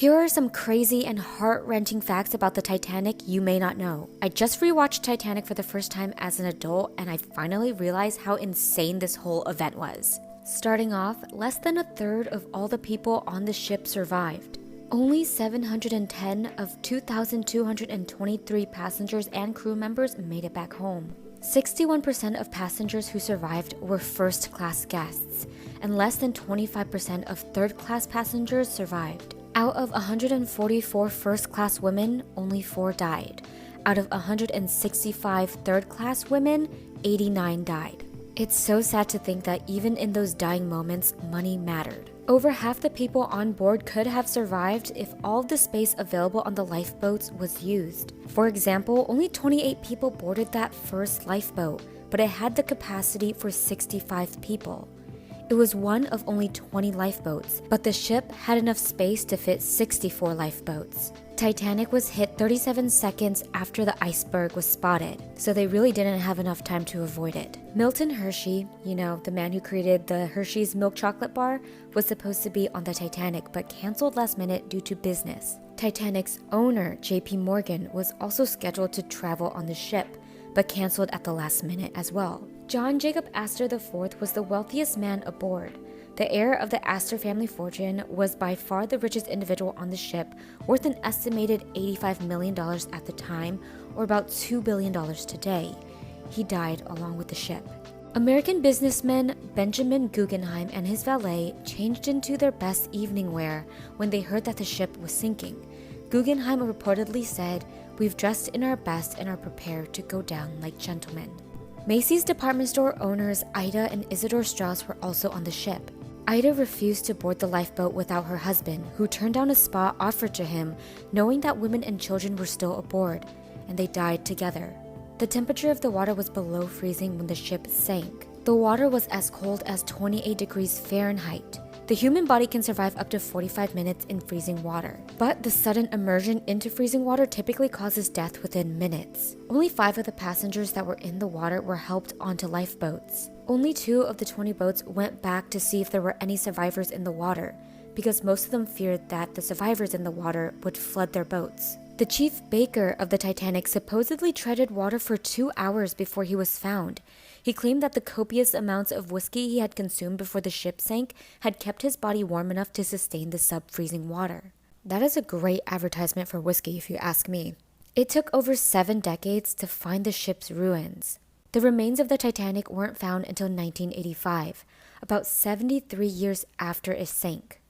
Here are some crazy and heart-wrenching facts about the Titanic you may not know. I just rewatched Titanic for the first time as an adult, and I finally realized how insane this whole event was. Starting off, less than a third of all the people on the ship survived. Only 710 of 2,223 passengers and crew members made it back home. 61% of passengers who survived were first-class guests, and less than 25% of third-class passengers survived. Out of 144 first-class women, only 4 died. Out of 165 third-class women, 89 died. It's so sad to think that even in those dying moments, money mattered. Over half the people on board could have survived if all of the space available on the lifeboats was used. For example, only 28 people boarded that first lifeboat, but it had the capacity for 65 people. It was one of only 20 lifeboats, but the ship had enough space to fit 64 lifeboats. Titanic was hit 37 seconds after the iceberg was spotted, so they really didn't have enough time to avoid it. Milton Hershey, the man who created the Hershey's milk chocolate bar, was supposed to be on the Titanic but canceled last minute due to business. Titanic's owner, JP Morgan, was also scheduled to travel on the ship, but canceled at the last minute as well. John Jacob Astor IV was the wealthiest man aboard. The heir of the Astor family fortune was by far the richest individual on the ship, worth an estimated $85 million at the time, or about $2 billion today. He died along with the ship. American businessman Benjamin Guggenheim and his valet changed into their best evening wear when they heard that the ship was sinking. Guggenheim reportedly said, "We've dressed in our best and are prepared to go down like gentlemen." Macy's department store owners Ida and Isidore Strauss were also on the ship. Ida refused to board the lifeboat without her husband, who turned down a spot offered to him, knowing that women and children were still aboard, and they died together. The temperature of the water was below freezing when the ship sank. The water was as cold as 28 degrees Fahrenheit. The human body can survive up to 45 minutes in freezing water, but the sudden immersion into freezing water typically causes death within minutes. Only 5 of the passengers that were in the water were helped onto lifeboats. Only 2 of the 20 boats went back to see if there were any survivors in the water, because most of them feared that the survivors in the water would flood their boats. The chief baker of the Titanic supposedly treaded water for 2 hours before he was found. He claimed that the copious amounts of whiskey he had consumed before the ship sank had kept his body warm enough to sustain the sub-freezing water. That is a great advertisement for whiskey, if you ask me. It took over 7 decades to find the ship's ruins. The remains of the Titanic weren't found until 1985, about 73 years after it sank.